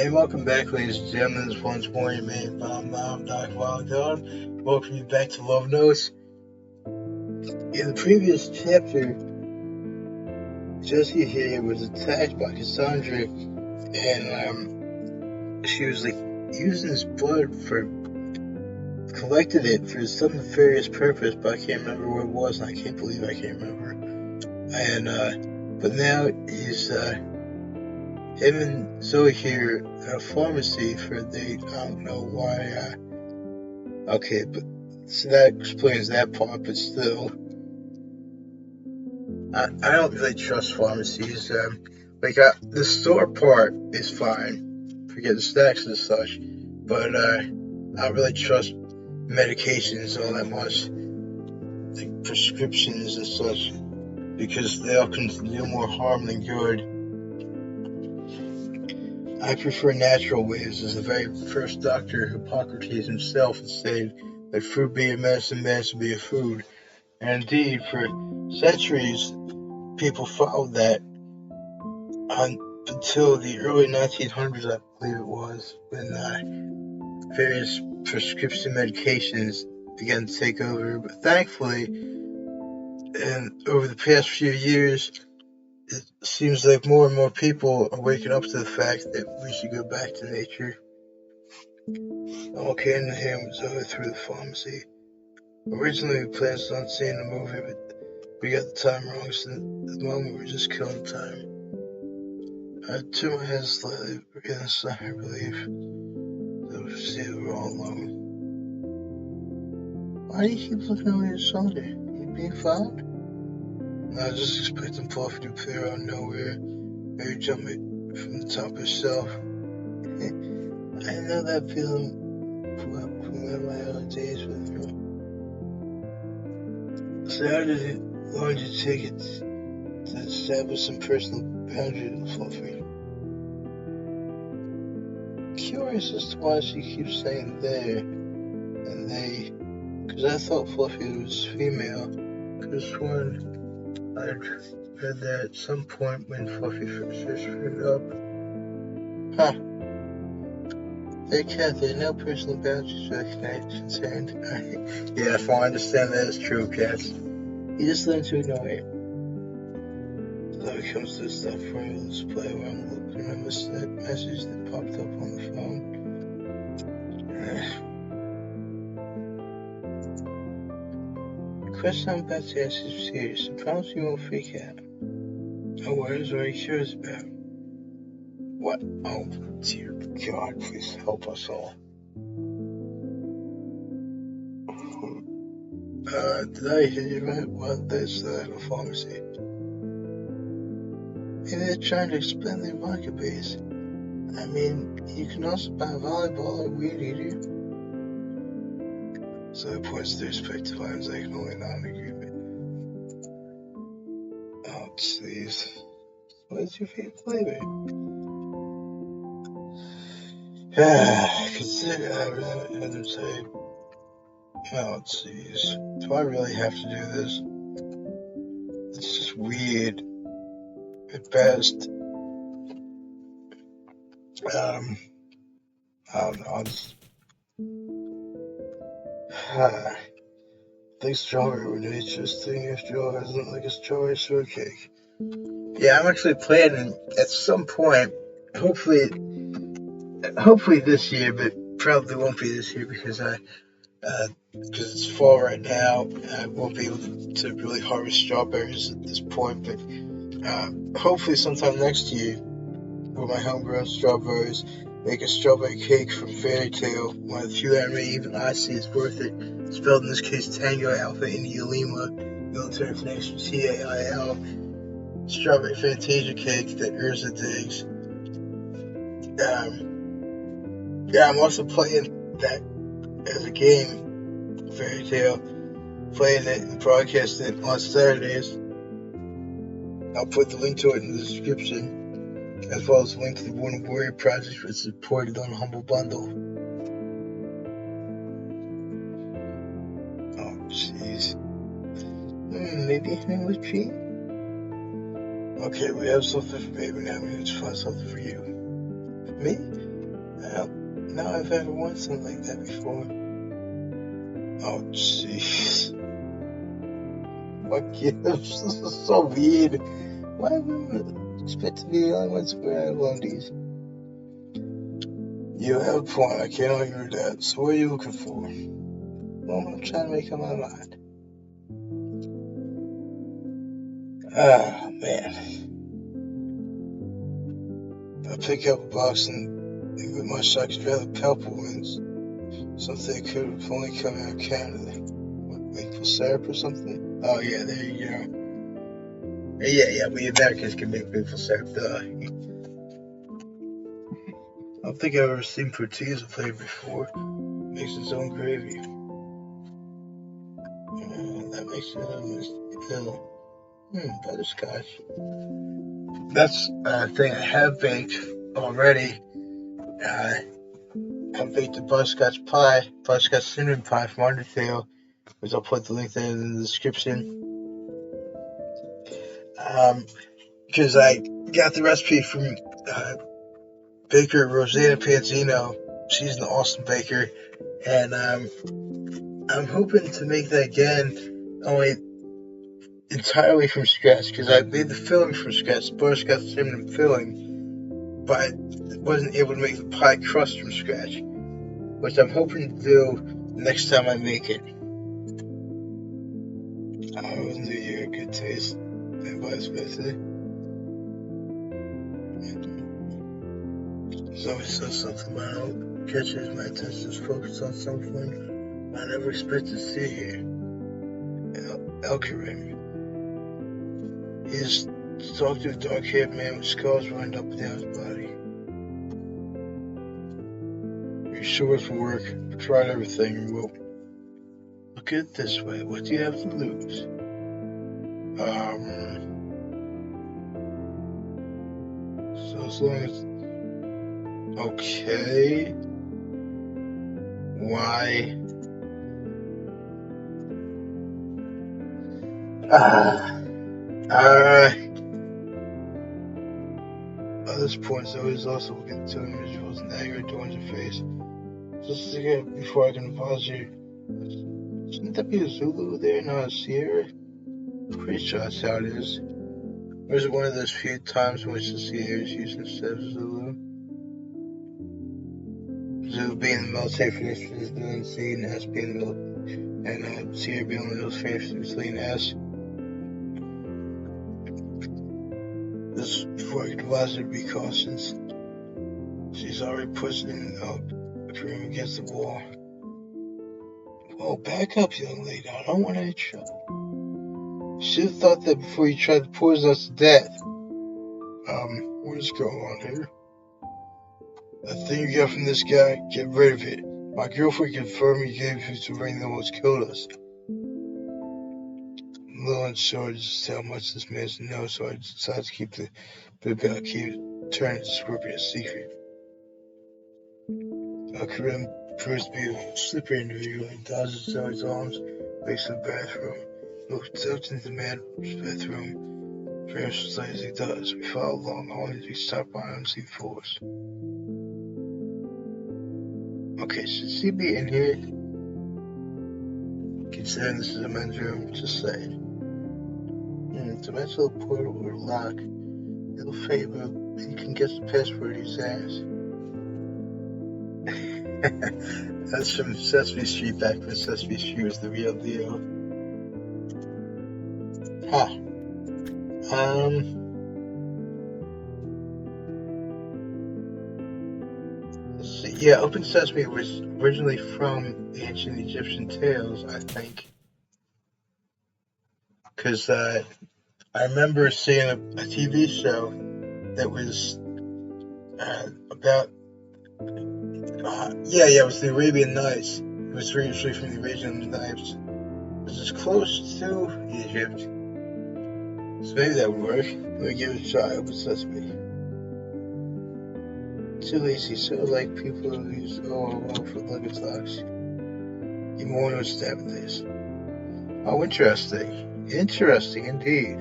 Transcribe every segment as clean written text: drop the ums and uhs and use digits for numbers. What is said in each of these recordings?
Hey, welcome back, ladies and gentlemen. This once more your main mom, Dr. Wildon. Welcome you back to Love Notes. In the previous chapter, Jesse here was attacked by Cassandra, and she was like using his blood collected it for some nefarious purpose, but I can't remember what it was, and I can't believe I can't remember. And but now he's him and ZOE here at a pharmacy for a date. I don't know why. Okay, but so that explains that part. But still, I don't really trust pharmacies. The store part is fine, forget the snacks and such. But I don't really trust medications all that much, like prescriptions and such, because they all can do more harm than good. I prefer natural ways, as the very first doctor, Hippocrates himself, said, "Let food be a medicine, medicine be a food." And indeed, for centuries, people followed that until the early 1900s, I believe it was, when various prescription medications began to take over. But thankfully, and over the past few years, it seems like more and more people are waking up to the fact that we should go back to nature. All came to him was over through the pharmacy. Originally, we planned on seeing the movie, but we got the time wrong, so at the moment we're just killing time. I turned my head slightly, getting a sigh of relief. So see, we're all alone. Why do you keep looking over your shoulder? You being followed? No, I was just expecting Fluffy to appear out of nowhere, maybe jump it from the top herself. I know that feeling from my early days with her. So how long did it take it to establish some personal boundaries with Fluffy? Curious as to why she keeps saying they and they, because I thought Fluffy was female. Could have sworn I'd read that at some point when Fluffy first showed up. Huh. Hey, Cat, there are no personal boundaries concerned. Yeah, if I understand that is true, Cats. You just learn to ignore it. So it comes to stuff for a display where I'm looking at the message that popped up on the phone. The question I'm about to ask is serious. I promise you won't freak out. Oh, what is what he cares about? What? Oh, dear God, please help us all. Did I hear you right? What? There's a pharmacy. Maybe they're trying to expand their market base. I mean, you can also buy volleyball at Weed Eater. So it points to their respective items I can only nod in agreement. Oh, jeez. What's your favorite flavor? Consider I really had to say. Oh, jeez. Do I really have to do this? It's just weird. At best. I don't know. I think strawberry would be an interesting if Joe hasn't like a strawberry shortcake. Yeah, I'm actually planning at some point, hopefully this year, but probably won't be this year because it's fall right now. I won't be able to really harvest strawberries at this point, but hopefully sometime next year, with my homegrown strawberries, make a strawberry cake from Fairy Tale, one of the few anime even I see is worth it. Spelled in this case Tango Alpha India Lima, military connection TAIL, strawberry Fantasia cake that Urza digs. Yeah, I'm also playing that as a game, Fairy Tale, playing it and broadcasting it on Saturdays. I'll put the link to it in the description, as well as a link to the Wounded Warrior Project, which is supported on Humble Bundle. Oh, jeez. Maybe him with G? Okay, we have something for baby now. We need to find something for you. For me? Well, no, I've ever won something like that before. Oh, jeez. Fuck you. This is so weird. Why would I expect to be the only ones where I love these? You have a point. I can't argue with that. So what are you looking for? Well, I'm trying to make up my mind. Ah, man. I pick up a box and with my socks rather palpable ones. Something that could have only come out of Canada. What, maple syrup or something? Oh, yeah, there you go. Yeah, we Americans can make maple syrup, duh. I don't think I've ever seen tortilla flavor before. It makes its own gravy. That makes it butterscotch. That's a thing I have baked already. I baked a butterscotch pie, butterscotch cinnamon pie from Undertale, which I'll put the link there in the description. Because I got the recipe from baker Rosanna Panzino. She's an awesome baker, and I'm hoping to make that again, only entirely from scratch, because I made the filling from scratch, butterscotch cinnamon filling, but I wasn't able to make the pie crust from scratch, which I'm hoping to do next time I make it. I always knew you had good taste, and vice versa. Zoe says something about catches my attention is focused on something I never expected to see here. Elkarim. He's talked to a dark-haired man with scars running up and down his body. You're sure it's for work. I've tried everything. Well, look at it this way. What do you have to lose? So as long as... Okay. Why? At this point, Zoe is also looking at two individuals and anger adorns her face. Just again, before I can advise you, shouldn't that be a Zulu there, not a Sierra? Pretty sure that's how it is. Or is it one of those few times in which the Sierra is used instead of Zulu? Zulu being the military finished with his villain C, and S being the and Sierra being one of those finished with lean S. This before I can advise her to be cautious. She's already pushing the room against the wall. Whoa, back up, young lady. I don't want any trouble. You should have thought that before you tried to poison us to death. What is going on here? That thing you got from this guy, get rid of it. My girlfriend confirmed you gave it to the ring that almost killed us. I'm a little unsure just how much this man knows, so I decided to keep the bit about turning the scorpion a secret. Karim proves to be a slippery individual and dodges Zoe's arms, makes the bathroom. Looks out into the man's bathroom. Very as late as he does. We follow along, only to be stopped by unseen force. Okay, should she be in here? Considering this is a men's room, just saying. Dimensional portal or lock. It'll favor you can guess the password he's asked. That's from Sesame Street back when Sesame Street was the real deal. Let's see. Yeah, Open Sesame was originally from ancient Egyptian tales, I think. Because I remember seeing a TV show that was about... it was the Arabian Nights. It was originally from the Arabian Nights. It was as close to Egypt. So maybe that would work. Let me give it a try. Open Sesame. Too lazy, so like people who use OOO for luggage locks. You won't understand this. Oh, interesting. Interesting indeed.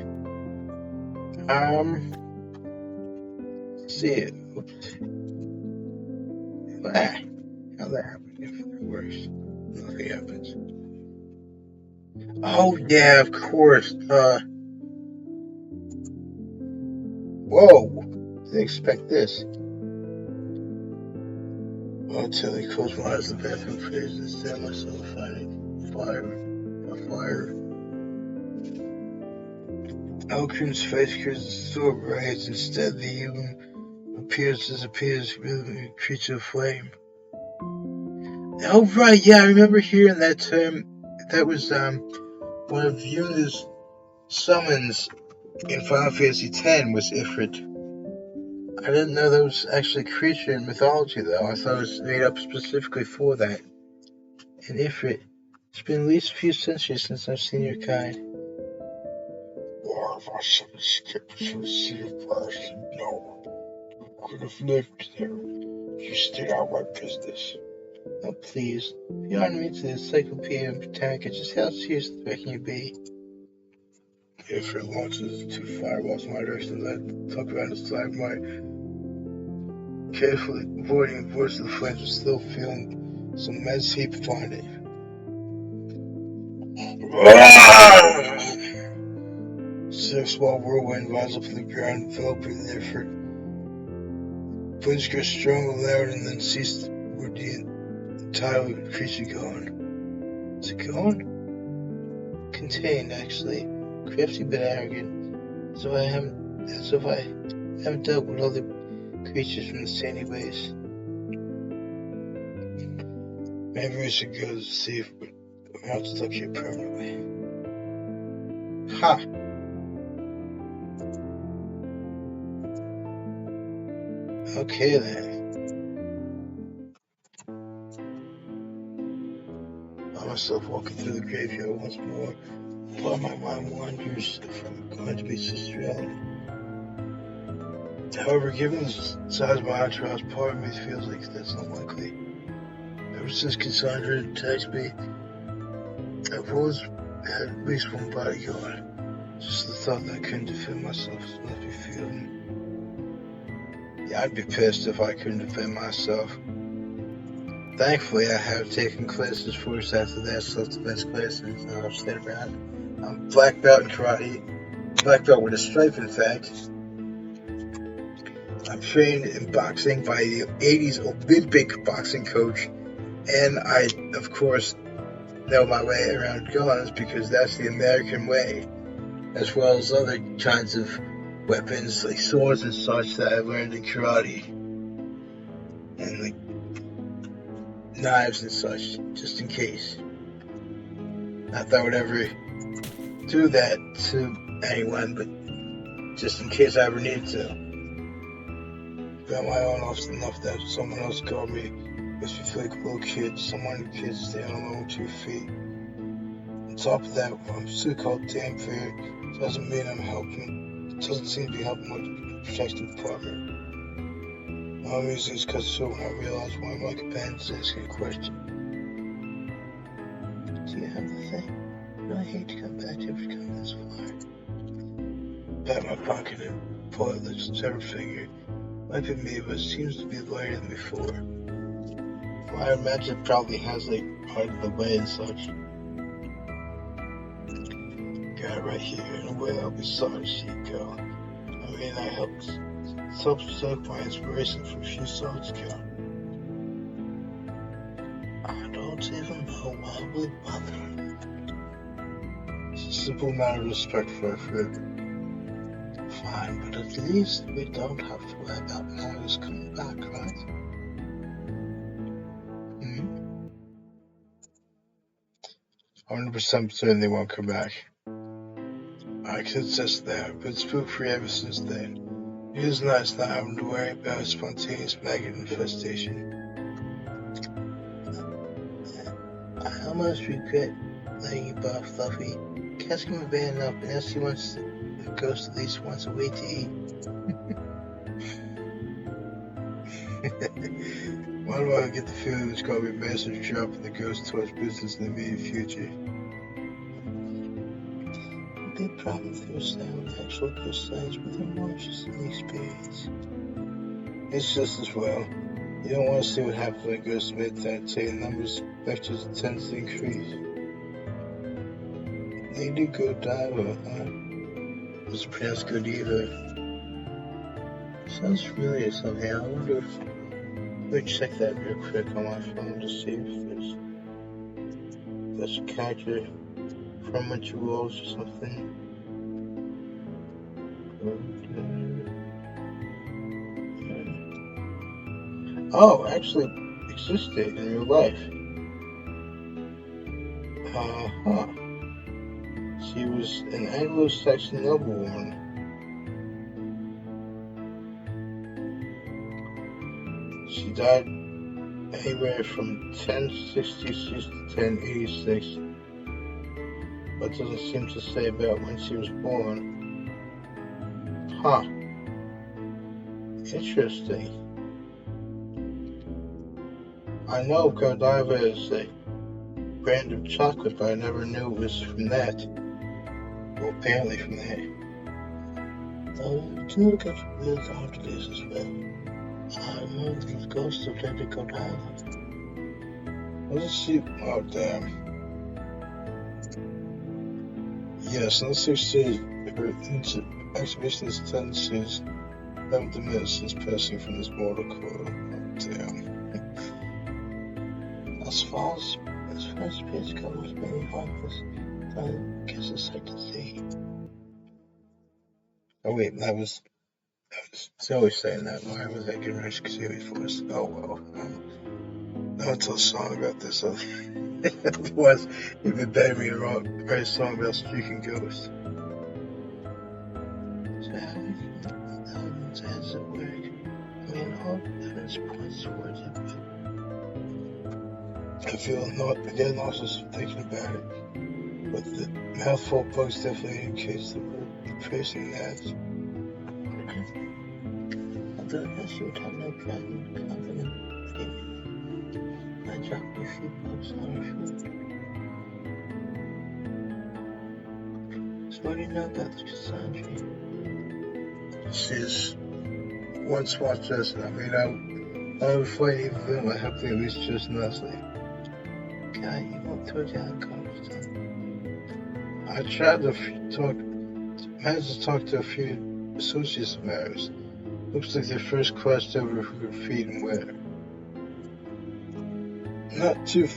Let's see it. Oops. Ah, how that happened? If it works, nothing happens. Oh yeah, of course. Whoa! Didn't expect this. Until I close my eyes, the bathroom phase and stand myself finding fire. Alcuin's face appears so bright, instead the human disappears, really a creature of flame. Oh right, yeah, I remember hearing that term. That was one of Yuna's summons in Final Fantasy X was Ifrit. I didn't know that was actually a creature in mythology though. I thought it was made up specifically for that. And Ifrit. It's been at least a few centuries since I've seen your kind. Or if I should escape to the sea of flash, no. You could have lived there. You stayed out of my business. Oh, please. Beyond me to the Encyclopedia of Britannica, just how serious the threat can you be? If it launches two fireballs in my direction, let talk around the side, my carefully avoiding the voice of the flames, but still feeling some immense heat upon it. Six small whirlwind rises up from the ground, enveloping the effort. Winds grew strong and loud, and then ceased with the entire creature gone. Is it gone? Contained, actually. Crafty but arrogant. As if I haven't dealt with other creatures from the sandy ways. Maybe we should go to see if we're not stuck here permanently. Ha! Okay then. I myself walking through the graveyard once more, while my mind wanders from going to be reality. However, given the size of my entourage, part of me feels like that's unlikely. Ever since Cassandra texted me, I've always had at least one bodyguard. Just the thought that I couldn't defend myself left me feeling. Yeah, I'd be pissed if I couldn't defend myself. Thankfully, I have taken classes first after that, self-defense classes, and I've stayed around. I'm black belt in karate, black belt with a stripe, in fact. I'm trained in boxing by the 80s Olympic boxing coach, and I, of course, know my way around guns because that's the American way, as well as other kinds of weapons like swords and such that I learned in karate, and like knives and such, just in case. Not that I would ever do that to anyone, but just in case I ever need to. Got my own often enough that someone else called me makes me feel like a little kid, someone who can't stay on their own 2 feet. On top of that, I'm still called damn fair. Doesn't mean I'm helping. It doesn't seem to be helping much to protect the partner. All I'm using is because so when I realized one of my companions is asking a question. Do you have the thing? I hate to come back to ever come this far. Pat my pocket and pull out the severed finger. Might be me, but it seems to be lighter than before. Well, I imagine it probably has like part of the way and such. Got it right here. In a way, I'll be sorry to see you go. I mean, I helped self-soak my inspiration from a few songs ago. I don't even know why we bother. It's a simple matter of respect for a friend. Fine, but at least we don't have to worry about Marius coming back, right? Hmm? 100% certain they won't come back. I can attest that I've been spook-free ever since then. It is nice not having to worry about a spontaneous maggot infestation. I almost regret letting you barf, Fluffy. Cat's him bad enough, and as he wants the ghost at least once a week to eat. Why do I get the feeling there's going to be a massive drop in the ghost towards business in the immediate future? The big problem with ghost sound with actual ghost signs, but they're more interested in the experience. It's just as well. You don't want to see what happens when it goes to midnight. The numbers vectors tends to increase. Lady Godiva, huh? It's pronounced Godiva. Sounds familiar somehow. I wonder if... Let me check that real quick on my phone to see if there's a character from Winter Wolves or something. Oh, actually existed in real life. Huh. She was an Anglo-Saxon noblewoman. She died anywhere from 1066 to 1086, but doesn't seem to say about when she was born. Huh. Interesting. I know Godiva is a brand of chocolate, but I never knew it was from that. Well, apparently from that. Oh, do look at the after this as well. I know the ghost of Lady Godiva. Let's see. Oh, damn. Yes, let's see. Her exhibition is 10 since 11 minutes since passing from this mortal coil. Oh, damn. As far as space goes, many harmless. I guess it's like to see. Oh, wait, that was Zoe saying that. Why was I getting rich Zoe for us? Oh, well. I'll tell a song about this. Otherwise, you've been begging me to write a song about streaking ghosts. So, how does it work? I mean, all evidence points towards it, but I feel again nauseous thinking about it. But the mouthful bugs definitely indicates that we're tracing that. Although I guess you would have no present confident feeling. I dropped a few bugs on her shoulder. So what do you know about the Cassandra? She's once watched us. I mean, I would fight even them. I have to at least just nicely. God, you won't throw down cobblestone. I tried to managed to talk to a few associates of ours. Looks like they first crossed over who could feed and where. Not to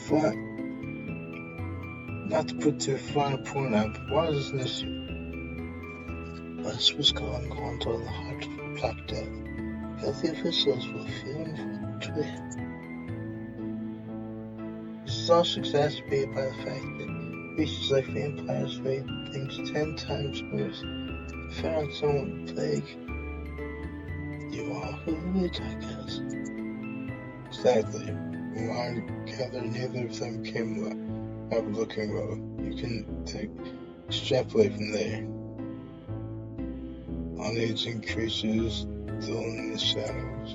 put too fine a point out, but why is this an issue? Well, this was going on to the heart of Black Death. Healthy officials were feeling for it. This is also exacerbated by the fact that creatures like vampires raid things 10 times worse. Found out someone with plague. You are who the attack is. Exactly. When I gathered, neither of them came out looking well. You can extrapolate from there. Unaging creatures still in the shadows.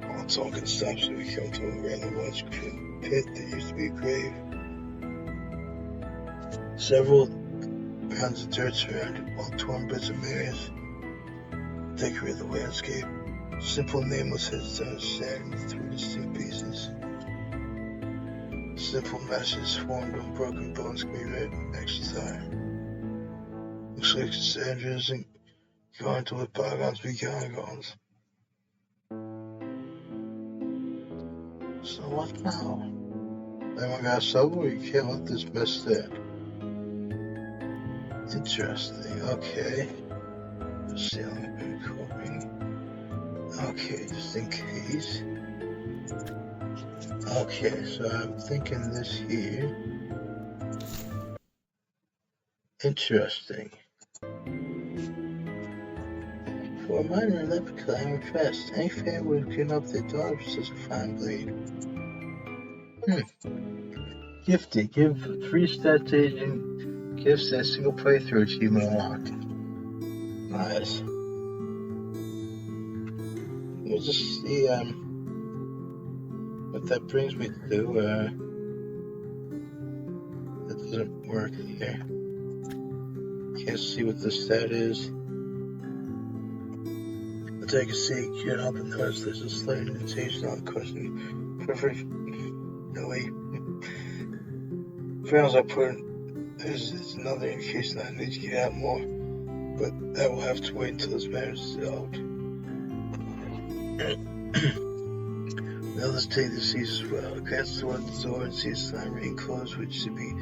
All talk and stops so we come to a rather large pit that used to be a grave. Several pounds of dirt surrounded, while torn bits of mirrors decorate the landscape. Simple nameless headstones shattered into 3 distinct pieces. Simple meshes formed on broken bones can be read next time. Looks like Cassandra isn't going to let bygones be bygones. So what now? Anyone got a shovel? You can't let this mess stand. Interesting. Okay. Ceiling recording. Okay, just in case. Okay, so I'm thinking this here. Interesting. For a minor leprechaun, I'm impressed. Any fan would have given up their dog for such a fine blade. Gifted. Give 3 stats aging gifts and a single playthrough achievement unlocked. Nice. Let's just see what that brings me to do. That doesn't work here. Can't see what the stat is. take a seat, get up and notice there's a slight indentation on the cushion. Perfect. Really. As I put it, there's another indication that I need to get out more, but that will have to wait until this matter is resolved. The others take the seats as well. Glance toward the door and see a sign reading closed, which should be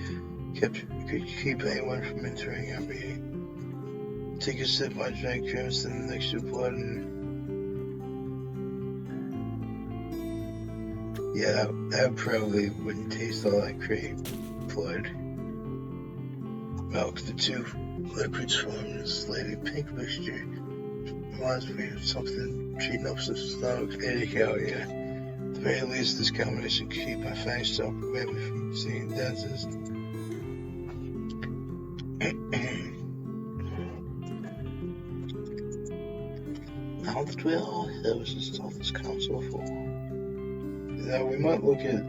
kept could keep anyone from entering our meeting. Take a sip, I drank crimson and extra blood, and yeah, that probably wouldn't taste all that great. Blood. Milk, the two liquids form in a slightly pink mixture. Reminds me of something treating up the stomach. Anyhow, yeah. At the very least, this combination could keep my fangs stopped and prevent me from seeing dentist. Now that we all have installed this console for, now we might look at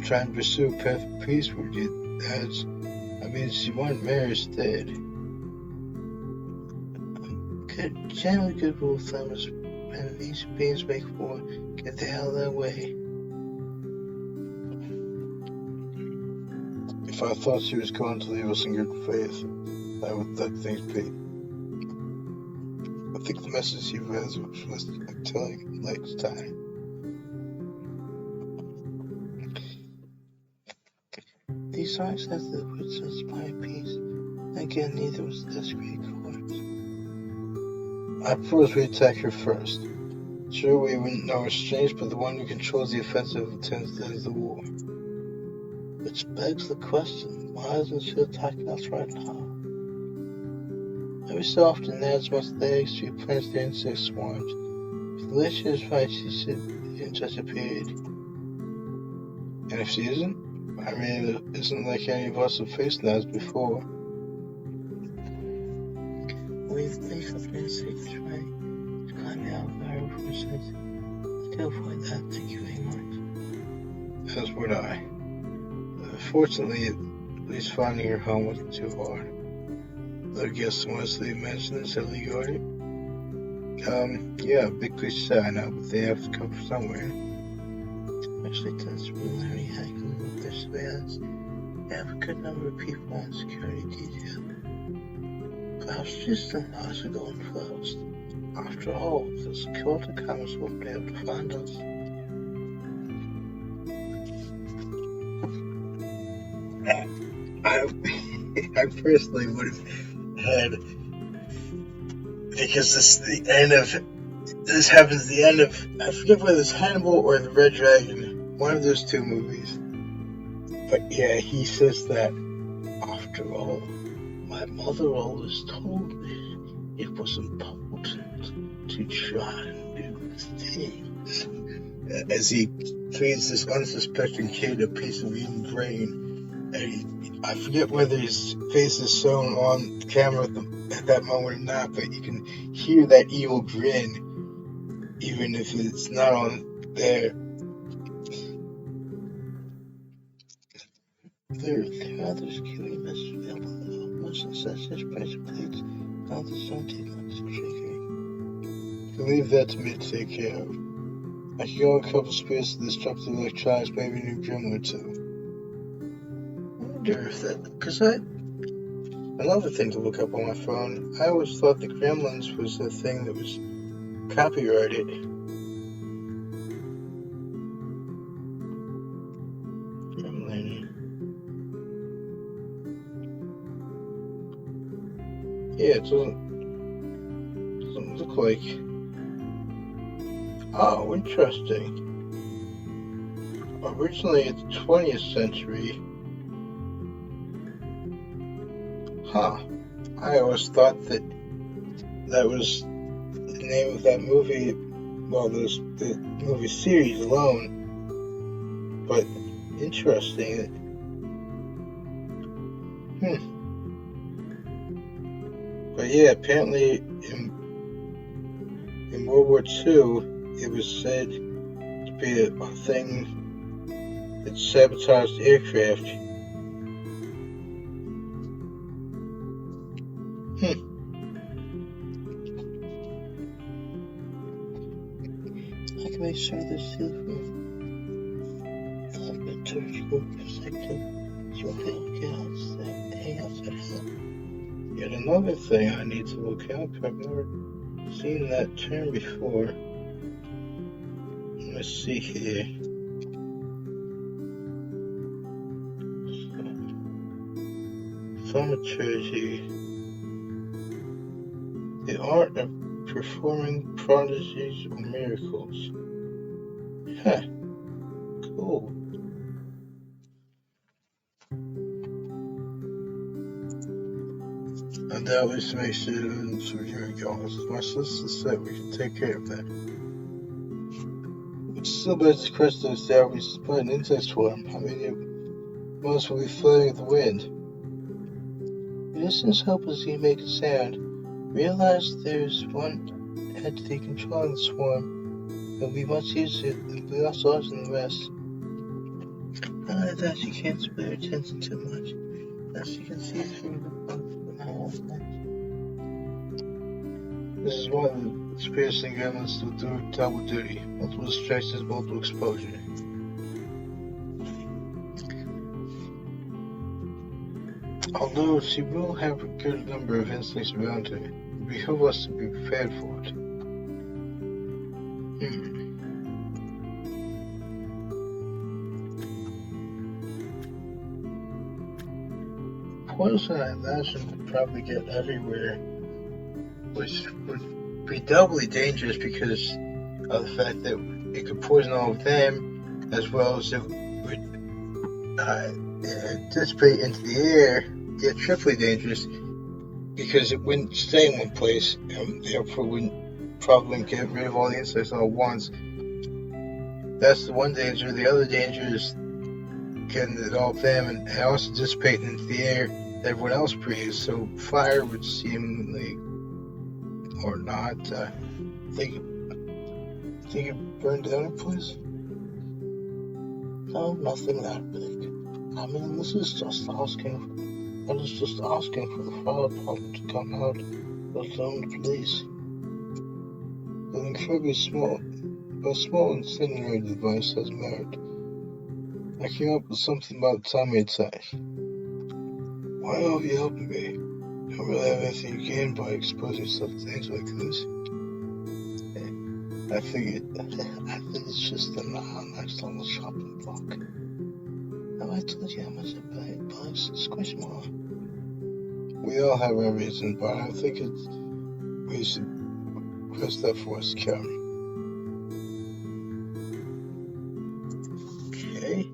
trying to pursue a path of peace with you. She won't marry instead. Generally good rule of thumb is when these beings make war, get the hell out of their way. If I thought she was going to leave us in good faith, I would let things be. I think the message she has was telling next time. These songs have the words of inspired peace. Again, neither was this great chords. I propose we attack her first. Sure, we wouldn't know exchange, but the one who controls the offensive intends to end the war. Which begs the question, why isn't she attacking us right now? Every so often, Nad's must eggs, she plants their insect swarms. If the lady is right, she should in such a period. And if she isn't, it isn't like any of us have faced Nads before. We've placed up an insect right. It's climbing out of the harbor for a sense. To avoid that, thank you very much. As would I. Fortunately, at least finding her home wasn't too hard. I guess Wesley mentioned this at Legori. Yeah, big cliche, I know, but they have to come from somewhere. Especially since we're learning how to with their surveillance. They have a good number of people on security detail. Perhaps just the laws are going first. After all, the security cameras won't be able to find us. I personally would have had, because this happens at the end of, I forget whether it's Hannibal or the Red Dragon, one of those two movies. But yeah, he says that, after all, my mother always told me it was important to try new things. As he feeds this unsuspecting kid a piece of human brain, and I forget whether his face is shown on camera at that moment or not, but you can hear that evil grin, even if it's not on there. There are others queuing messages available. Motion sensors, pressure plates, others don't take much to trigger. Leave that to me to take care of. I could go a couple spears to disrupt the electronics, maybe a new gremlin or two. I wonder if that, because another thing to look up on my phone, I always thought the Gremlins was a thing that was copyrighted. Gremlin. Yeah, it doesn't look like. Oh, interesting. Originally in the 20th century. Huh. I always thought that was the name of that movie, well, the movie series alone. But interesting. But yeah, apparently in World War II, it was said to be a thing that sabotaged aircraft. sure they're sealed from liturgical perspective. So hang outside. Yet another thing I need to look up. I've never seen that term before. Let's see here. Thaumaturgy. The art of performing prodigies or miracles. Huh. Cool. And that always makes it so here we go. My sister said we can take care of that. Which still begs the question of how we split an insect swarm. I mean, it must be floating with the wind. In instance, hopelessly make a sound. Realize there's one entity controlling the swarm, and we must use it, and we also than the rest. Not like that, she can't spare attention too much. As you can see through the book. This is one of the experiencing elements to do double duty. Multiple distractions, multiple exposure. Although she will have a good number of instincts around her, it behooves us to be prepared for it. Poison, I imagine, would probably get everywhere, which would be doubly dangerous because of the fact that it could poison all of them, as well as it would dissipate into the air, get triply dangerous because it wouldn't stay in one place, and therefore wouldn't probably get rid of all the insects all at once. That's the one danger. The other danger is getting it all of them and also dissipating into the air that everyone else breathes. So fire would seemingly, or not, think it burned down a place? No, nothing that big. I mean, this is just asking. I was just asking for the fire department to come out, let alone the police. An incredibly small incendiary device has merit. I came up with something by the time we attack. Why are you helping me? You don't really have anything you gain by exposing yourself to things like this. I think it's just a next on the shopping block. Have I told you how much I buy bugs? Squish more. We all have our reason, but I think we should request that for us, Karen. Okay.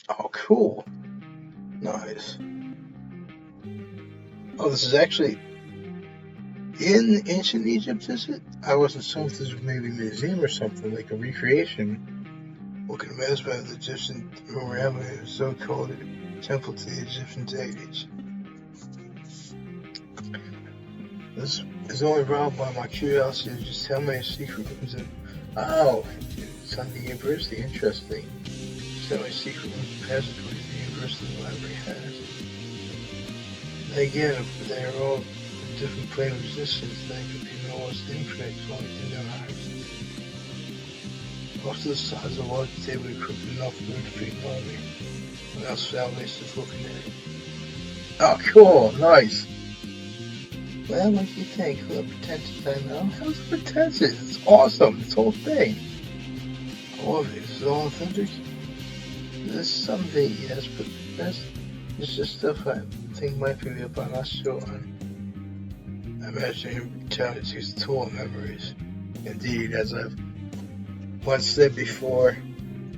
Oh, cool. Nice. Oh, this is actually in ancient Egypt, is it? I wasn't sure if this was maybe a museum or something, like a recreation. Looking amazed by the Egyptian morality of so-called temple to the Egyptian deities. This is only brought by my curiosity to just how many secret rooms and it's on the university. Interesting. Just how many secret rooms and passageways the university library has. And again, if they're all a different plane of existence, they could be almost infinite in their eyes. Most of the size of a large table equipped with enough food to feed an army. What else Salvation is looking at it? Oh, cool, nice. Well, what do you think? What pretentious I know? How's it pretentious? It's awesome, this whole thing. All of it. Is it all authentic? There's some of it, yes, but the rest is just stuff I think might be real, but I'm not sure on. I imagine him telling us his tool memories. Indeed, as I've once said before,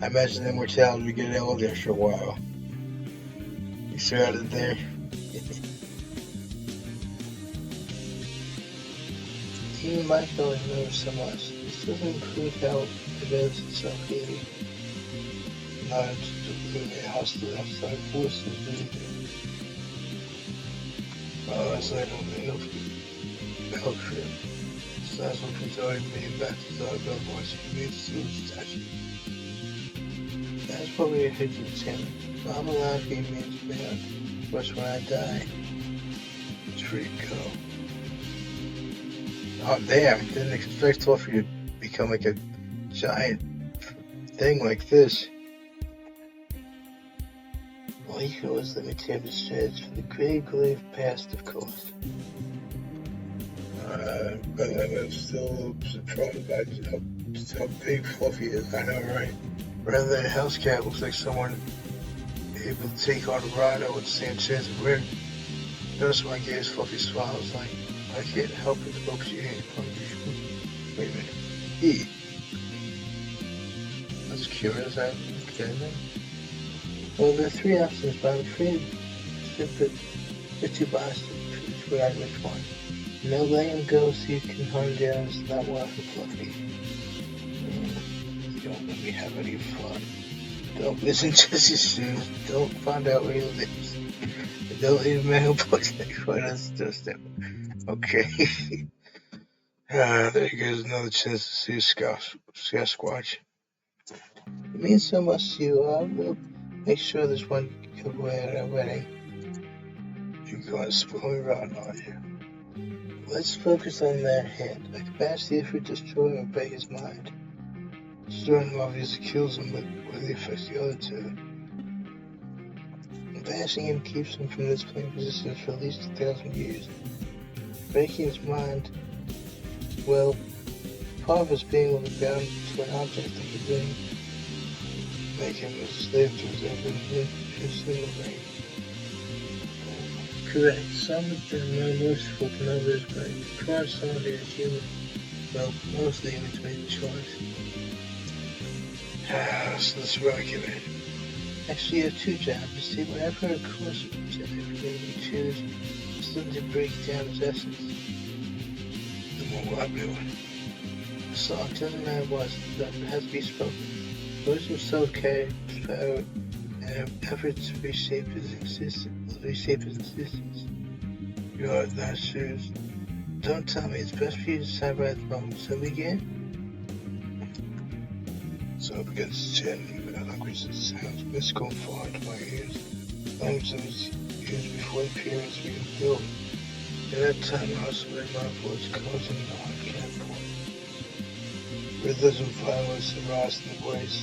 I imagine immortality would get held there for a while. You see out of there? Even my feeling knows so much. This doesn't include how it is itself either. Not into hostile outside forces either. Oh, as I don't know, Belkrim. So that's what he's already made back to the otherwise he made the statue. That's probably a hit to him. But I'm alive, he means bad. But when I die, it's pretty cool. Oh damn, didn't expect to offer you become like a giant thing like this. Well, you can always let me tear the shreds for the grave past, of course. But I'm still surprised by how big Fluffy is. I know, right? Rather than a house cat, looks like someone able to take on a rhino with the same chance of winning. Notice when I gave Fluffy smile, I was like, I can't help it, hope she ain't hungry. Wait a minute. Eat. That's curious, okay then. Well, there are 3 options, but I'm afraid they're too biased to figure out which one. No, letting him go so you can hunt him down is not one for Fluffy. You don't let me have any fun. Don't listen to his shoes. Don't find out where he lives. Don't leave a man who looks like right on his doorstep. Okay. There goes another chance to see Sasquatch. It means so much to you. I will make sure there's one giveaway at our wedding. You're going to spoil me rotten, aren't you? Let's focus on that hint. I can bash the effort to destroy or break his mind. Destroying him obviously kills him, but what really affects the other 2? Bashing him keeps him from this playing position for at least 1,000 years. Breaking his mind, well, part of us being able to bound to an object that could then make him a slave to his infinite brain. Correct. Some have been more merciful than others, but far some of it is human. Well, mostly humans made the choice. So this is where I come in. Actually, you have 2 jobs. See, whatever course of you choose, something to break down his essence. Then what will I do? The song doesn't matter what, it has to be spoken. Words himself carry power and an effort to reshape his existence. You are that shoes. Don't tell me, it's best for you to decide right at the moment. So begin? So up against the chin, the language that sounds mystical and foreign to my ears. Language that was used before the pyramids were even built. In that time, I also read my voice causing the hard can't point. Rhythms of violence and rise in the voice.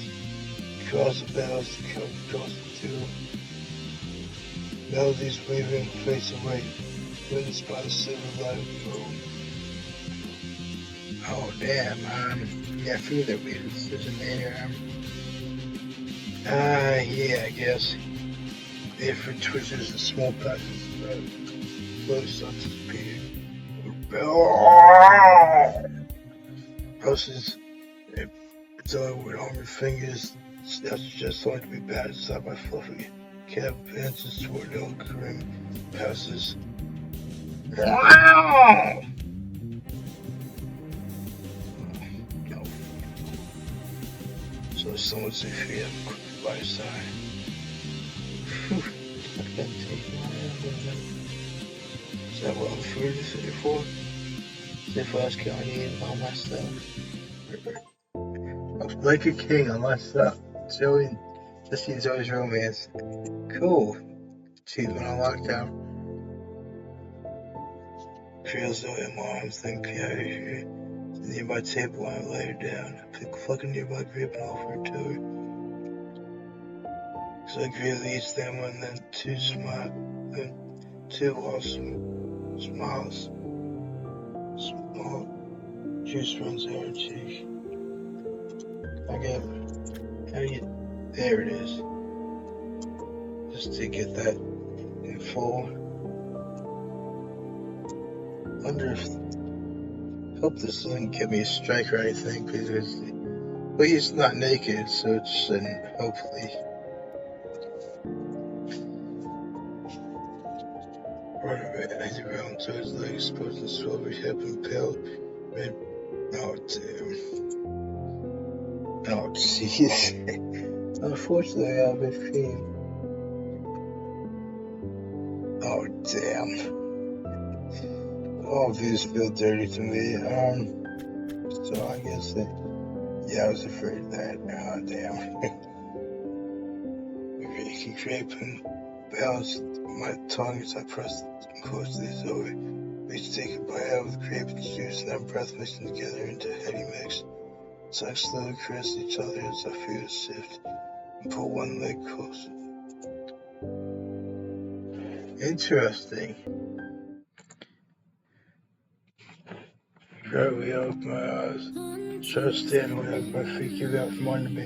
Cries of bells that come across the tube. Melodies waving face away, witnessed by the silver light of the moon. Oh damn, yeah, I figured that there's a man here. Yeah, I guess. The effort twitches and small patches of slow starts to disappear. Process its own with armored fingers. That's just like to be battered aside by Fluffy. Cat advances toward the Kareem, passes. So someone say free up quickly by his side. Is that what I'm free to sit here for? As if I was counting in all my stuff. Like a king on my stuff. Zoe, this is Zoe's romance. Cool. Achievement on lockdown. Feel Zoe in my arms, then carry her to the nearby table and I lay her down. I pick fucking nearby grape and offer it to her. So I gravely eats them and then 2 awesome smiles. Small juice runs down her cheek. There it is. Just to get that in full. Hope this doesn't give me a strike or anything, because but he's not naked, so it shouldn't, hopefully. Run away, as he round to his legs, exposed and strawberry hip and pale red. Oh, damn. Oh, jeez. Unfortunately, I have a theme. Oh, damn. All of these feel dirty to me. So I guess yeah, I was afraid of that. Oh, damn. Making grape and balanced my tongue as I pressed close to the Zoe. Reached to take a bite out of the grape juice and that breath mixing together into a heady mix. So I slowly caressed each other as our fingers shift and pull one leg closer. Interesting. Gradually I opened my eyes. Tried to stand without my feet giving out from under me.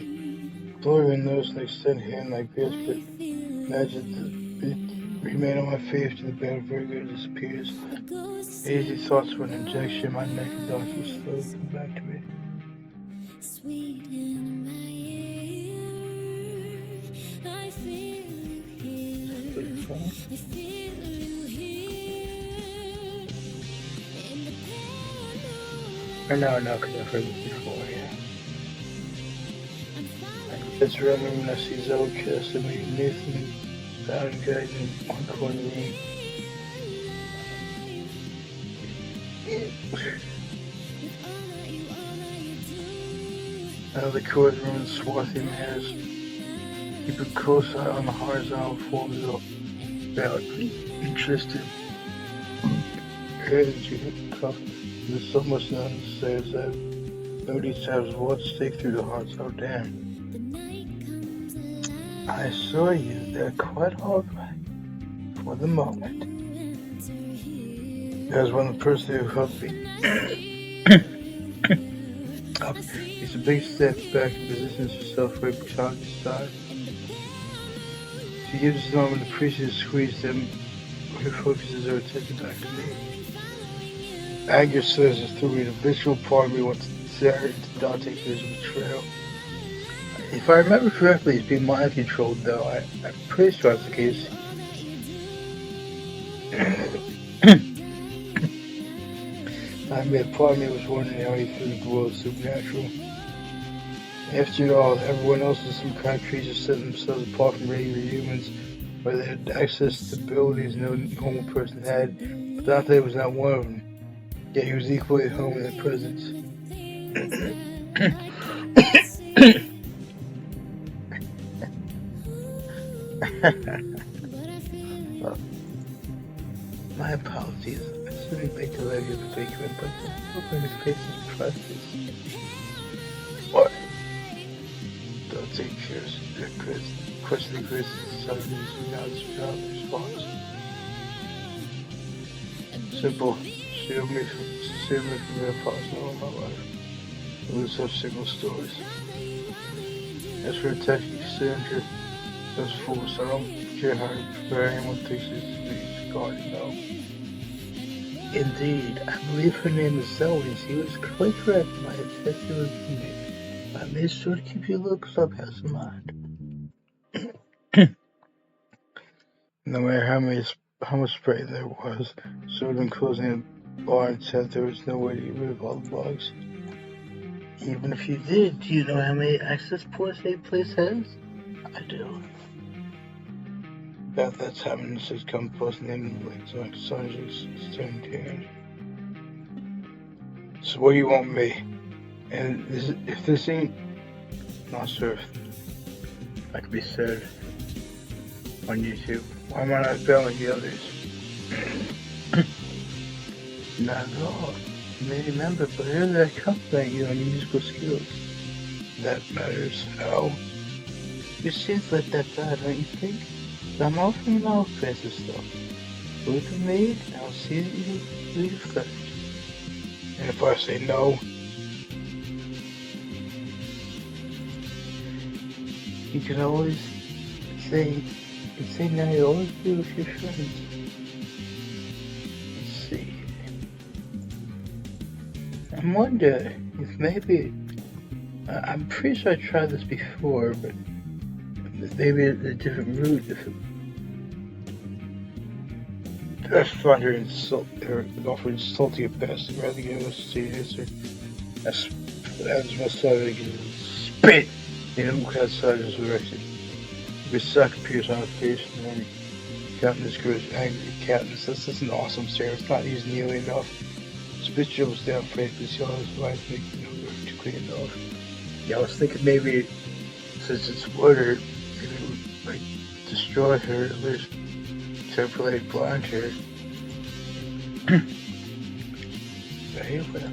Blurry nose and extended hand like this, but imagine it remain on my face to the bed very good disappears. Easy thoughts were an injection in my neck and doctor slowly come back to me. Sweet in my ear, I feel you here. I feel you here. In the I know, because I've heard this before, yeah. It's random when I see ZOE kiss and me, Nathan, found guys in one corner room. Out of the courtroom and swarthy mirrors. Keep a close eye on the horizontal forms of about interested energy cuff. There's so much not to say as that nobody has what's stake through the heart, so damn. I assure you they're quite alright for the moment. There's one person who helped me. It's a big step back and positions herself right beside his side. She gives his arm an appreciative squeeze, then refocuses her attention back to me. Anger surges through me. The visceral part of me wants to tear into Dante's visual betrayal. If I remember correctly, he's being mind controlled, though. I'm pretty sure that's the case. I admit, part of me was wondering how he thought the world was supernatural. After all, everyone else is some kind of creature setting themselves apart from regular humans, where they had access to abilities no normal person had, but Dante was not one of them. Yet he was equally at home in their presence. My apologies. I shouldn't make the levy of the predicament, but hoping his face is priceless. What? Don't take fears. Questioning Chris is suddenly without response. Simple. Shield me from real possible in my life. I lose such single stories. As for attacking stranger, those fools, I don't care how to prepare anyone thinks it's guarding though. Indeed, I believe her name is ZOE. She was quite correct in my effective opinion. I made sure to keep you a little clubhouse in mind. No matter how much spray there was, sort of closing the bar and said there was no way to get rid of all the bugs. Even if you did, do you know how many access ports a place has? I do. About that time, it says come posting in like Sanji's turned hand. So what do you want me? And if this ain't not sure if I could be served on YouTube, why am I not bailing the others? Not at all. You may remember, but earlier I complimented you on your musical skills. That matters now. It seems like that bad, don't you think? I'm offering all offensive stuff. Look at me, and I'll see that you leave first. And if I say no, you can always say no, you always do with your friends. Let's see. I'm wondering if maybe, I'm pretty sure I tried this before, but maybe a different route. If that's thunder insult or offer insulting at best, rather than give us a answer. That's my side I can spit in the outside his direction. With suck appears on his face and then Captain grows angry. Captain says this is an awesome stare. It's not used nearly enough. Spit dribbles down frantically, so his wife makes no effort to clean it off. Yeah, I was thinking maybe since it's water, maybe it would like destroy her, at least temporarily blind her. But anyway,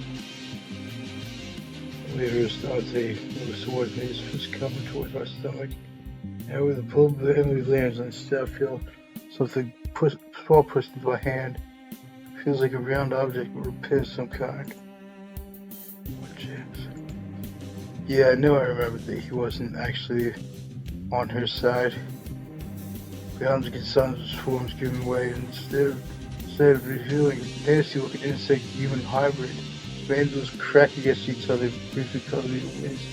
Later, as Dante moves towards me, his fist coming towards my stomach. And with a pull of the heavily lands on step, I feel something small pushed into my hand. It feels like a round object or a pin of some kind. What James? Yeah, I know I remembered that he wasn't actually on her side. Beyond the sun's forms giving way, and instead of revealing a nasty-looking insect-human hybrid, mandibles crack against each other, briefly causing me to wince.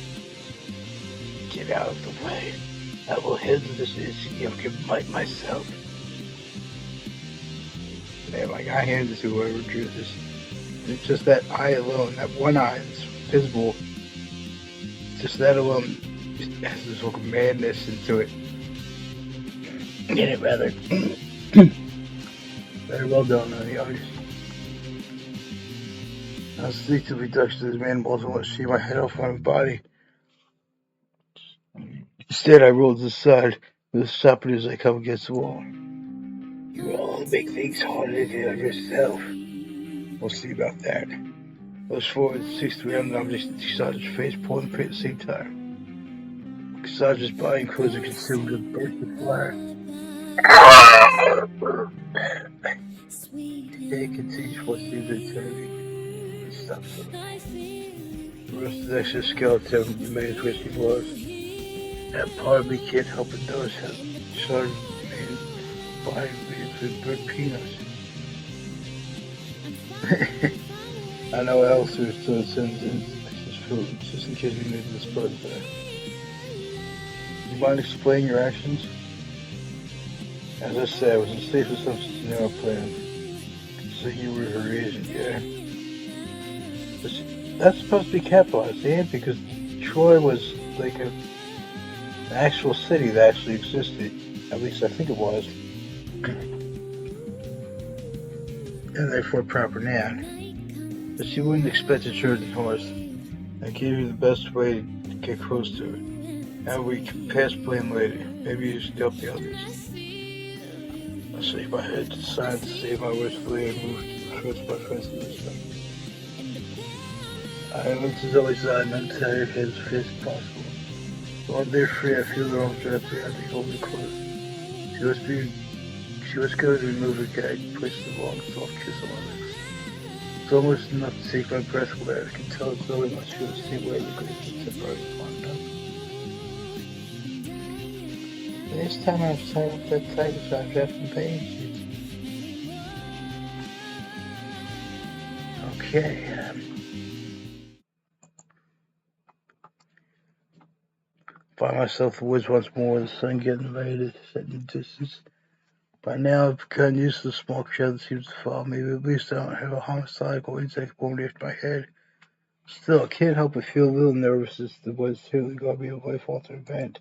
Get out of the way. I will handle this insignificant bite myself. Man, like, I hand it to whoever drew this. And it's just that eye alone, that one eye that's visible, just that alone just has this look of madness into it. Get it, rather. Very well done on the others. I instinctively touched his mandibles and want to see my head off my body. Instead, I rolled to the side with a stopping as I come against the wall. You all make things harder to do on yourself. We'll see about that. Those 4 and 6 300 objects in Cassandra's face pull and print at the same time. Cassandra's body and clothes are consumed with a burst of fire. It continues for what seems an eternity. It stops suddenly. The rest of the exoskeleton remains where she was. That part of me can't help but notice how Charlotte's body remains with burnt peanuts. I know Alistair still sends in his food, just in case we need this part there. Do you mind explaining your actions? As I said, I was in safe assumptions to know our plan. So you were her agent, yeah? That's supposed to be capitalized, and because Troy was like an actual city that actually existed. At least I think it was. And therefore a proper noun. But she wouldn't expect a Trojan horse. I gave you the best way to get close to it. Now we can pass blame later. Maybe you should help the others. I shake my head to the side to save my words for later and move towards my friends this time. I went to Zoe's side and untied her head as fast as possible. While they're free, I feel their arms wrapped around me, holding close. She was going to remove her gag and place the long, soft kiss on my lips. It's almost enough to take my breath away. I can tell Zoe must feel the same way because it's a burning fond of. This time I've tied up that tiger trap after the pain. Okay. Find myself in the woods once more, the sun getting ready to set in the distance. By now, I've become used to the small crowd that seems to follow me, but at least I don't have a homicidal insect blown after my head. Still, I can't help but feel a little nervous as to what is certainly going to be a life-altering event.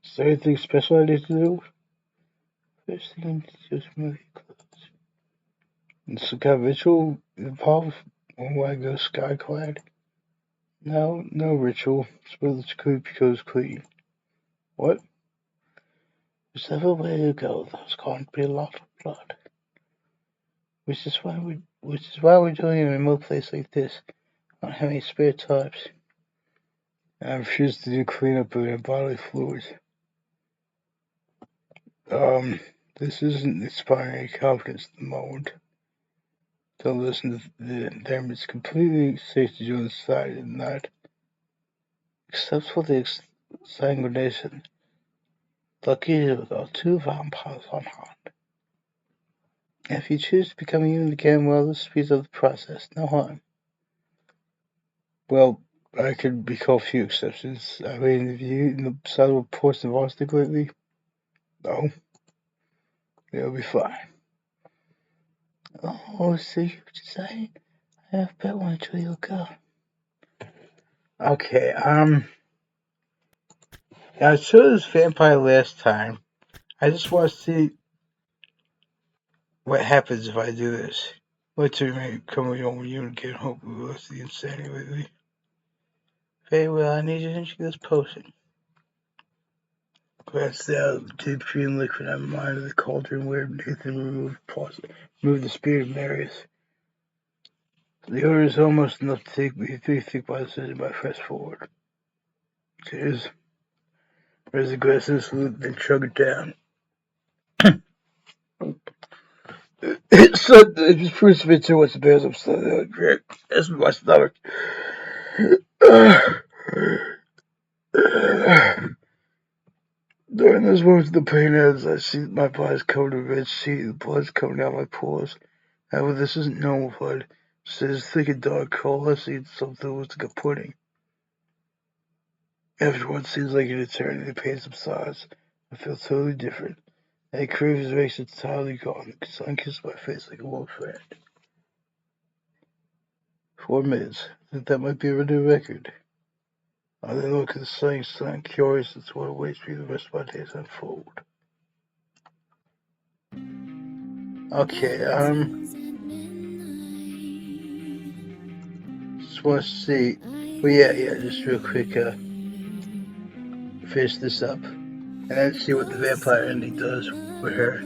Is there anything special I need to do? First thing I need to do is remove your clothes. And some kind of ritual involved when I go sky-clad? No ritual. Spill the clothes clean. What? There's never a way to go. There's going to be a lot of blood. Which is why we're doing it in a remote place like this. I don't have any spare types. I refuse to do cleanup of bodily fluids. This isn't inspiring any confidence at the moment. Don't listen to them. It's completely safe to do inside at night. Except for the exsanguination. Lucky you got 2 vampires on hand. If you choose to become human again, well, this speeds up the process. No harm. Well, I could recall a few exceptions. I mean, have you eaten the salad reports of arsenic lately? No. It'll be fine. Oh, see what you're saying? I have bet one until you'll go. Okay, I saw this vampire last time. I just want to see what happens if I do this. Let's remain coming home with you and get hope we lost the insanity lately. Very well, I need you to drink this potion. Glanced out, deep green liquid out of my mind of the cauldron where Nathan removed the spirit of Marius. The order is almost enough to take me 3 feet by decision by press forward. Cheers. Raise the glass and salute, then chug it down. So the crucifix what's the bears upside down. That's my stomach. During this moment, the pain ends. I see my body's covered in red sheet, the blood's coming down my pores. However, this isn't normal blood. It's this thick and dark cold. I see something that looks like a pudding. After what seems like an eternity, the pain subsides. I feel totally different. That craving makes it entirely gone. The sun kissed my face like a old friend. 4 minutes. I think that might be a new record. I then look at the sun, curious as to what awaits me the rest of my days unfold. Okay, just want to see. Well, yeah, just real quick, finish this up. And then see what the vampire ending does with her.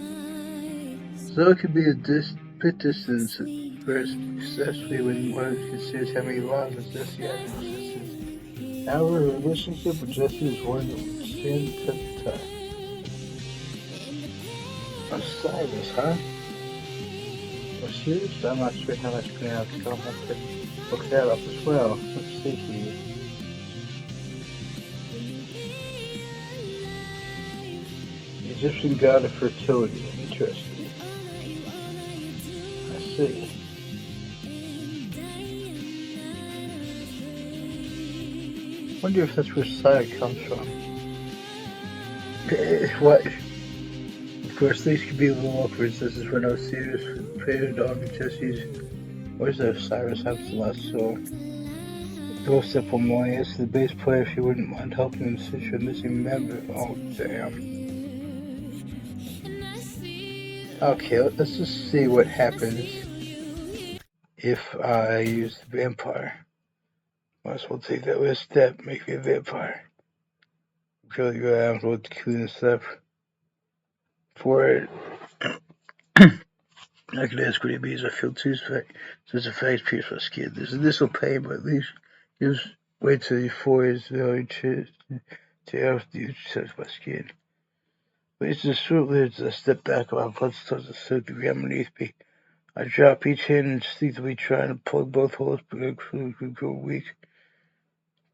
So it could be a bit distant at first, especially when one considers how many lives Jesse had in existence. However, her relationship with Jesse is one that would stand the test of time. Osiris, huh? Osiris? I'm not sure how that's pronounced, so I'll have to look that up as well. Let's see here. The Egyptian god of fertility. Interesting. I see. Wonder if that's where Sire comes from. What? Of course, things could be a little awkward. This is when Osiris created dog and Jesse's. Where's the Osiris have the last soul? Go simple morning. It's the bass player if you wouldn't mind helping him search for a missing member. Oh, damn. Okay, let's just see what happens if I use the vampire. Might as well take that last step, make me a vampire. Really go out with the clean stuff for it. I can ask what it means. I feel too sick. So it's a face piece my skin. There's initial pain, but at least just wait till euphoria is very changed to help you touch my skin. But it's just short-lived as I step back and my blood starts to soak the ground beneath me. I drop each hand instinctively trying to plug both holes, but I quickly grow weak.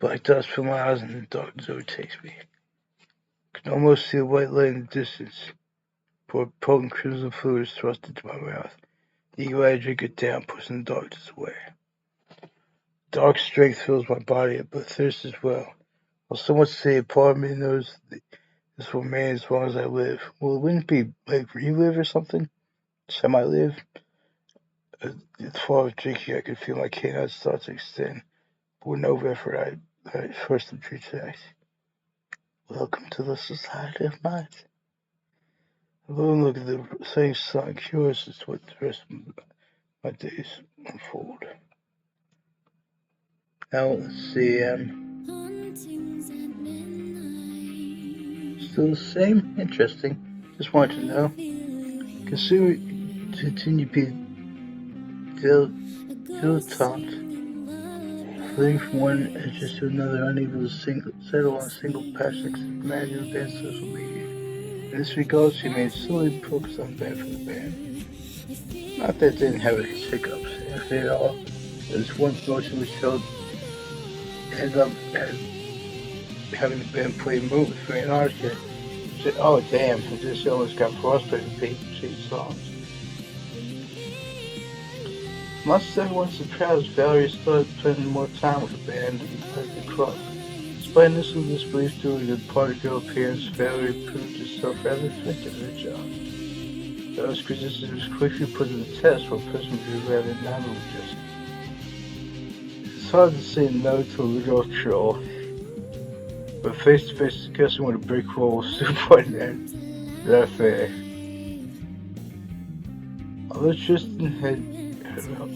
Black dust fill my eyes and the darkness overtakes me. I can almost see a white light in the distance. Potent crimson fluid is thrust into my mouth. Eagle I drink it down, pushing the darkness away. Dark strength fills my body, but thirst as well. Well, someone say a part of me knows this will remain as long as I live. Well, it wouldn't be like relive or something? Semi-live? As far as drinking, I could feel my canines start to extend. But with no effort, I first of tracks. Welcome to the Society of Minds. Alone look at the same sun, curious as to what the rest of my days unfold. Now, let's see, still the same? Interesting. Just wanted to know. Continue being dilettante, flitting from one edge to another, unable to settle on a single passion except manual advanced social media. In this regard, she made solely focused on band from the band. Not that it didn't have its hiccups. After all, this one motion which ended up having the band play moves for an artist. Oh damn, this almost got frostbite with paid songs. Much to everyone's surprise, Valerie started spending more time with the band than the club. Despite initial disbelief during the party girl appearance, Valerie proved herself rather effective at her job. Valerie's credentials was quickly put to the test for a person who rather enamored with Jessica. It's hard to say no to a little troll, but face-to-face discussion with a brick wall was super not fair. Although Tristan had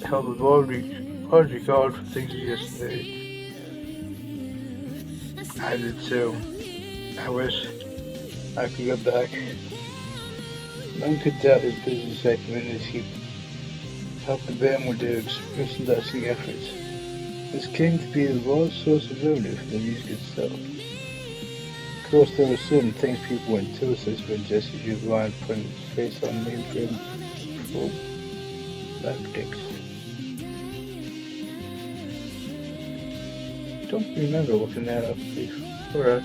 held a large regard for things yesterday, I did too. I wish I could go back. None could doubt his business acumen as he helped the band with their merchandising efforts. This came to be the largest source of revenue for the music itself. Of course, there were certain things people went to, such when Jesse drew the line putting his face on mainframe full black dicks. Don't remember looking that up before.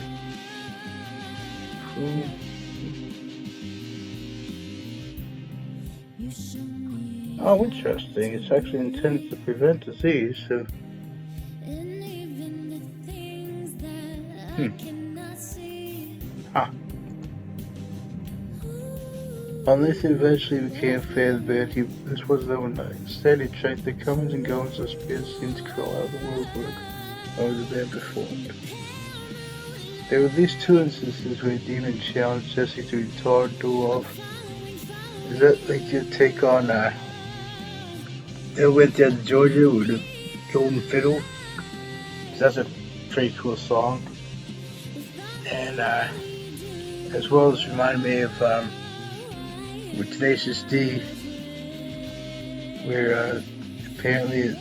Oh, interesting. It's actually intended to prevent disease, so... Huh. Unless he eventually became a fan of the band, this wasn't overnight. Instead, he tracked the comings and goings of spirits seemed to crawl out of the woodwork over the band performed. There were at least 2 instances where a demon challenged Jesse to guitar duel-off. Is that like your take on, they went down to Georgia with the Golden Fiddle? That's a pretty cool song. And, as well as reminded me of, with Tenacious D, where, apparently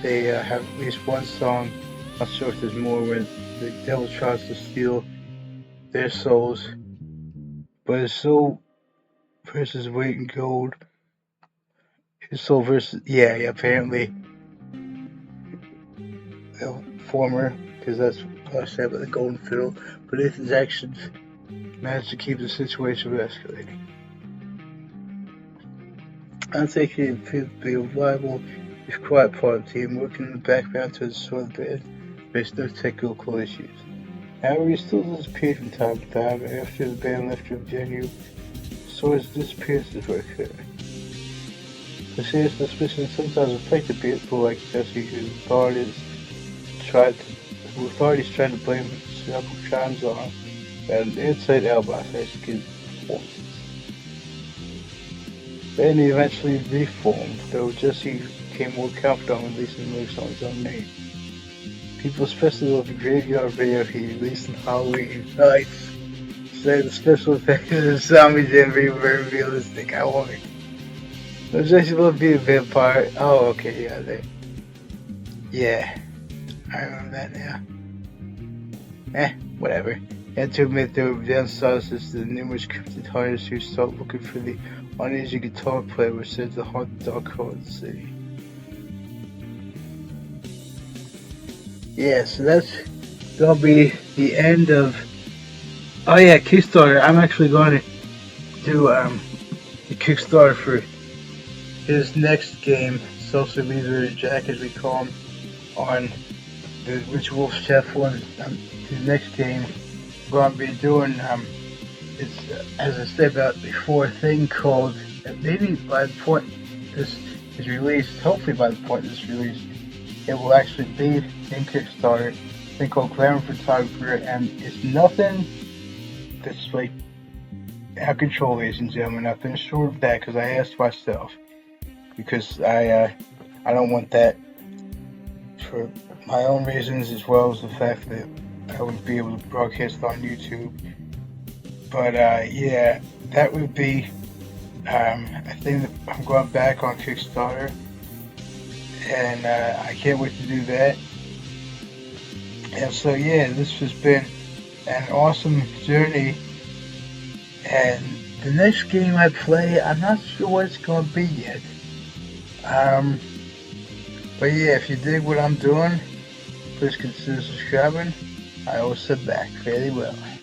they, have at least one song, not sure if there's more, where the devil tries to steal their souls, but his soul versus weight in gold. His soul versus, yeah, apparently, former, because that's what I said about the Golden Fiddle, but Ethan's actions managed to keep the situation from escalating. I'm thinking it appeared to be a viable, if quiet part of the team, working in the background to destroy the band, based no technical issues. However, he still disappeared from time to time after the band left the venue, so his disappearances were occurring. The serious suspicion sometimes affected people like Jesse, who authorities tried to blame several crimes on, and an inside alibi thanks to his performances. Then he eventually reformed, though Jesse became more confident on releasing lyrics on his own name. People especially love the Graveyard video he released on Halloween nights. Say the special effects of the zombie didn't be very realistic. I want it. Does Jesse love being a vampire? Oh, okay, yeah, I remember that now. Whatever. And to admit there were downsides to the numerous cryptid hunters who started looking for the uneasy guitar player which said to haunt the dark corner of the city. Yeah, so that's gonna be the end of. Oh yeah, Kickstarter. I'm actually going to do the Kickstarter for his next game, Social Leader Jack, as we call him, on the Rich Wolf Chef one. His next game, we're going to be doing. It's as I said about before, a thing called. Maybe by the point this is released, hopefully by the point this is released, it will actually be in Kickstarter. A thing called Glamour Photographer, and it's nothing that's like out of control, ladies and gentlemen. I've been assured of that because I asked myself, because I don't want that for my own reasons, as well as the fact that I wouldn't be able to broadcast on YouTube. But yeah, that would be I think that I'm going back on Kickstarter, and I can't wait to do that. And so yeah, this has been an awesome journey, and the next game I play, I'm not sure what it's going to be yet. But yeah, if you dig what I'm doing, please consider subscribing. I will sit back fairly well.